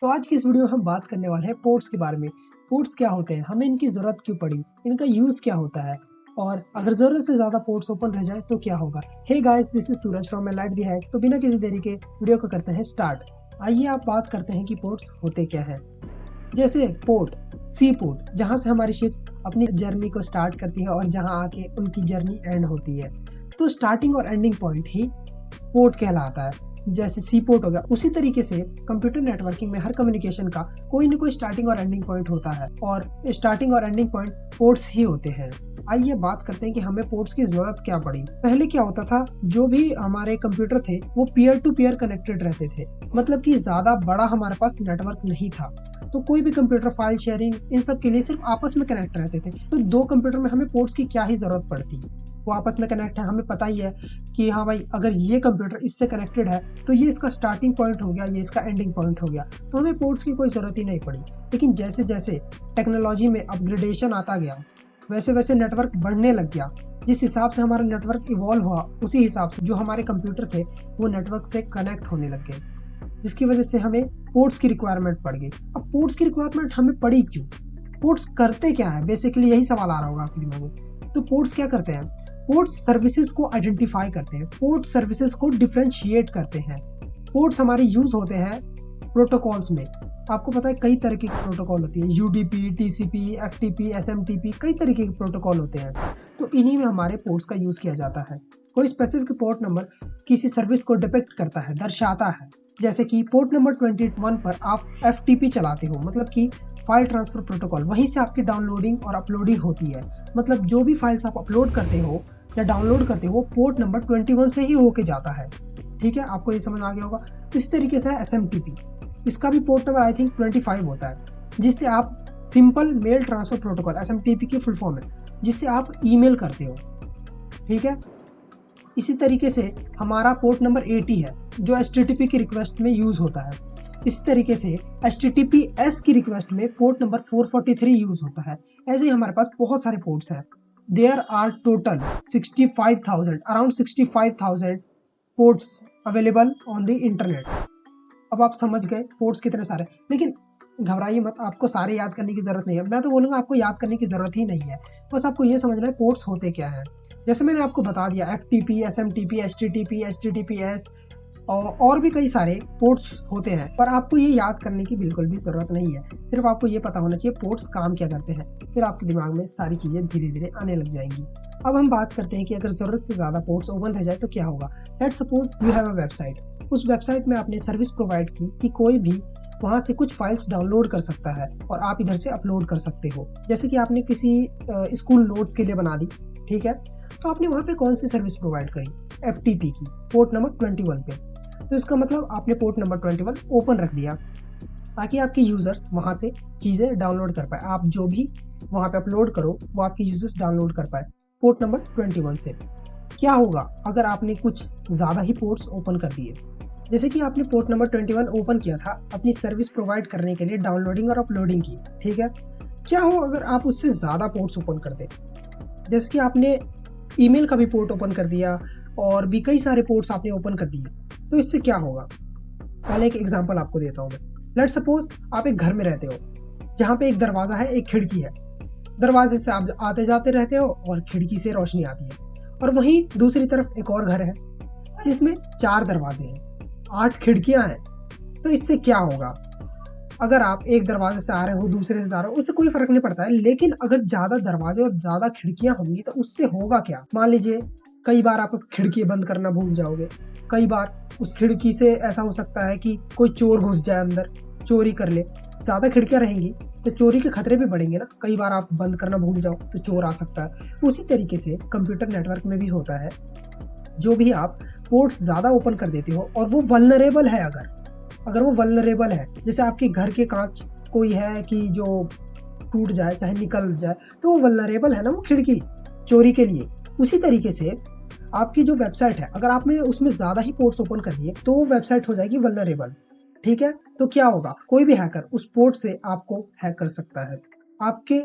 तो आज की इस वीडियो में हम बात करने वाले हैं पोर्ट्स के बारे में। पोर्ट्स क्या होते हैं, हमें इनकी ज़रूरत क्यों पड़ी, इनका यूज़ क्या होता है और अगर ज़रूरत से ज़्यादा पोर्ट्स ओपन रह जाए तो क्या होगा। Hey guys, this is Suraj from my life the hack. तो बिना किसी देरी के वीडियो को करते हैं स्टार्ट। आइए आप बात करते हैं कि पोर्ट्स होते क्या हैं। जैसे पोर्ट, सी पोर्ट, जहाँ से हमारी शिप्स अपनी जर्नी को स्टार्ट करती है और जहाँ आके उनकी जर्नी एंड होती है। तो स्टार्टिंग और एंडिंग पॉइंट ही पोर्ट कहलाता है। जैसे सी पोर्ट हो गया, उसी तरीके से कंप्यूटर नेटवर्किंग में हर कम्युनिकेशन का कोई न कोई स्टार्टिंग और एंडिंग पॉइंट होता है और स्टार्टिंग और एंडिंग पॉइंट पोर्ट्स ही होते हैं। आइए बात करते हैं कि हमें पोर्ट्स की जरूरत क्या पड़ी। पहले क्या होता था, जो भी हमारे कंप्यूटर थे वो पीयर टू पीयर कनेक्टेड रहते थे, मतलब कि ज्यादा बड़ा हमारे पास नेटवर्क नहीं था। तो कोई भी कंप्यूटर फाइल शेयरिंग इन सब के लिए सिर्फ आपस में कनेक्ट रहते थे। तो दो कंप्यूटर में हमें पोर्ट्स की क्या ही जरूरत पड़ती, वो आपस में कनेक्ट है, हमें पता ही है कि हाँ भाई, अगर ये कंप्यूटर इससे कनेक्टेड है तो ये इसका स्टार्टिंग पॉइंट हो गया, ये इसका एंडिंग पॉइंट हो गया, तो हमें पोर्ट्स की कोई ज़रूरत ही नहीं पड़ी। लेकिन जैसे जैसे टेक्नोलॉजी में अपग्रेडेशन आता गया, वैसे वैसे नेटवर्क बढ़ने लग गया। जिस हिसाब से हमारा नेटवर्क इवॉल्व हुआ, उसी हिसाब से जो हमारे कंप्यूटर थे वो नेटवर्क से कनेक्ट होने लग गए, जिसकी वजह से हमें पोर्ट्स की रिक्वायरमेंट पड़ गई। अब पोर्ट्स की रिक्वायरमेंट हमें पड़ी क्यों, पोर्ट्स करते क्या है, बेसिकली यही सवाल आ रहा होगा आपके दिमाग में। तो पोर्ट्स क्या करते हैं, पोर्ट सर्विसेज को आइडेंटिफाई करते हैं, पोर्ट सर्विसेज को डिफरेंशिएट करते हैं। पोर्ट्स हमारे यूज होते हैं प्रोटोकॉल्स में। आपको पता है कई तरह की प्रोटोकॉल होती है, यूडीपी, टीसीपी, एफटीपी, एसएमटीपी, कई तरीके के प्रोटोकॉल होते हैं। तो इन्हीं में हमारे पोर्ट्स का यूज किया जाता है। कोई स्पेसिफिक पोर्ट नंबर किसी सर्विस को डिपेक्ट करता है, दर्शाता है। जैसे कि पोर्ट नंबर 21 पर आप एफटीपी चलाते हो, मतलब कि फाइल ट्रांसफर प्रोटोकॉल, वहीं से आपकी डाउनलोडिंग और अपलोडिंग होती है। मतलब जो भी फाइल्स आप अपलोड करते हो या डाउनलोड करते हो वो पोर्ट नंबर 21 से ही होके जाता है। ठीक है, आपको ये समझ आ गया होगा। इसी तरीके से एसएमटीपी, इसका भी पोर्ट नंबर आई थिंक 25 होता है, जिससे आप simple mail transfer protocol, SMTP की फुल फॉर्म है, जिससे आप ईमेल करते हो। ठीक है, इसी तरीके से हमारा पोर्ट नंबर 80 है, जो एचटीटीपी की रिक्वेस्ट में यूज होता है। इसी तरीके से HTTPS की रिक्वेस्ट में पोर्ट नंबर 443 यूज होता है। ऐसे ही हमारे पास बहुत सारे पोर्ट्स हैं। There are total 65,000, around 65,000 ports available on the internet. अब आप समझ गए पोर्ट्स कितने सारे, लेकिन घबराइए मत, आपको सारे याद करने की जरूरत नहीं है। मैं तो बोलूँगा आपको याद करने की जरूरत ही नहीं है, बस आपको ये समझना है पोर्ट्स होते क्या है। जैसे मैंने आपको बता दिया, FTP, SMTP, HTTP, HTTPS और भी कई सारे पोर्ट्स होते हैं, पर आपको ये याद करने की बिल्कुल भी ज़रूरत नहीं है। सिर्फ आपको ये पता होना चाहिए पोर्ट्स काम क्या करते हैं, फिर आपके दिमाग में सारी चीज़ें धीरे धीरे आने लग जाएंगी। अब हम बात करते हैं कि अगर ज़रूरत से ज़्यादा पोर्ट्स ओपन रह जाए तो क्या होगा। Let's suppose you have a website, उस वेबसाइट में आपने सर्विस प्रोवाइड की कि कोई भी वहाँ से कुछ फाइल्स डाउनलोड कर सकता है और आप इधर से अपलोड कर सकते हो। जैसे कि आपने किसी स्कूल नोट्स के लिए बना दी, ठीक है, तो आपने वहाँ पे कौन सी सर्विस प्रोवाइड करी, FTP की, पोर्ट नंबर 21 पे। तो इसका मतलब आपने पोर्ट नंबर 21 ओपन रख दिया ताकि आपके यूज़र्स वहाँ से चीज़ें डाउनलोड कर पाए। आप जो भी वहाँ पे अपलोड करो वो आपके यूज़र्स डाउनलोड कर पाए पोर्ट नंबर 21 से। क्या होगा अगर आपने कुछ ज़्यादा ही पोर्ट्स ओपन कर दिए। जैसे कि आपने पोर्ट नंबर 21 ओपन किया था अपनी सर्विस प्रोवाइड करने के लिए डाउनलोडिंग और अपलोडिंग की, ठीक है। क्या हो अगर आप उससे ज़्यादा पोर्ट्स ओपन कर दे, जैसे कि आपने ईमेल का भी पोर्ट ओपन कर दिया और भी कई सारे पोर्ट्स आपने ओपन कर दिए, तो इससे क्या होगा। पहले एक एग्जांपल आपको देता हूँ मैं। लेट्स सपोज आप एक घर में रहते हो जहाँ पे एक दरवाज़ा है, एक खिड़की है। दरवाजे से आप आते जाते रहते हो और खिड़की से रोशनी आती है। और वहीं दूसरी तरफ एक और घर है जिसमें 4 दरवाजे हैं, 8 खिड़कियाँ हैं। तो इससे क्या होगा, अगर आप एक दरवाजे से आ रहे हो, दूसरे से जा रहे हो, उससे कोई फर्क नहीं पड़ता है। लेकिन अगर ज़्यादा दरवाजे और ज़्यादा खिड़कियाँ होंगी तो उससे होगा क्या। मान लीजिए कई बार आप खिड़की बंद करना भूल जाओगे, कई बार उस खिड़की से ऐसा हो सकता है कि कोई चोर घुस जाए अंदर, चोरी कर ले। ज़्यादा खिड़कियाँ रहेंगी तो चोरी के खतरे भी बढ़ेंगे ना, कई बार आप बंद करना भूल जाओ तो चोर आ सकता है। उसी तरीके से कंप्यूटर नेटवर्क में भी होता है, जो भी आप पोर्ट्स ज़्यादा ओपन कर देते हो और वो वल्नरेबल है, अगर वो वल्नरेबल है, जैसे आपके घर के कांच कोई है कि जो टूट जाए चाहे निकल जाए, तो वो वल्नरेबल है ना, वो खिड़की चोरी के लिए। उसी तरीके से आपकी जो वेबसाइट है, अगर आपने उसमें ज़्यादा ही पोर्ट्स ओपन कर दिए तो वो वेबसाइट हो जाएगी वल्नरेबल। ठीक है, तो क्या होगा, कोई भी हैकर उस पोर्ट से आपको हैक कर सकता है, आपके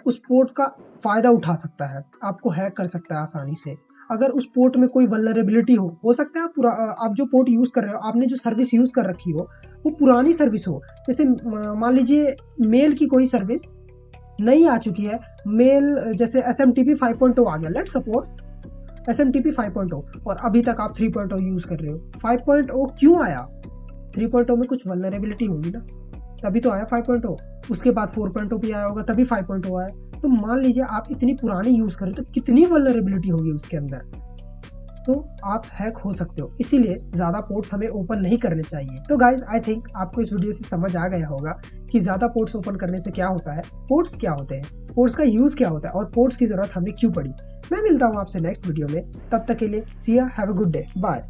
उस पोर्ट का फ़ायदा उठा सकता है, आपको हैक कर सकता है आसानी से। अगर उस पोर्ट में कोई वल्नरेबिलिटी हो सकता है आप जो पोर्ट यूज़ कर रहे हो, आपने जो सर्विस यूज़ कर रखी हो, वो पुरानी सर्विस हो। जैसे मान लीजिए मेल की कोई सर्विस नई आ चुकी है, मेल जैसे SMTP 5.0 आ गया, लेट सपोज SMTP 5.0, और अभी तक आप 3.0 यूज़ कर रहे हो। 5.0 क्यों आया? 3.0 में कुछ वल्नरेबिलिटी होगी ना, तभी तो आया 5.0। उसके बाद 4.0 भी आया होगा, तभी 5.0 आया। तो मान लीजिए आप इतनी पुरानी यूज़ करें तो कितनी वल्नरेबिलिटी होगी उसके अंदर, तो आप हैक हो सकते हो। इसीलिए ज़्यादा पोर्ट्स हमें ओपन नहीं करने चाहिए। तो गाइज आई थिंक आपको इस वीडियो से समझ आ गया होगा कि ज़्यादा पोर्ट्स ओपन करने से क्या होता है, पोर्ट्स क्या होते हैं, पोर्ट्स का यूज़ क्या होता है, और पोर्ट्स की ज़रूरत हमें क्यों पड़ी। मैं मिलता हूँ आपसे नेक्स्ट वीडियो में, तब तक के लिए see ya, have a good day, bye.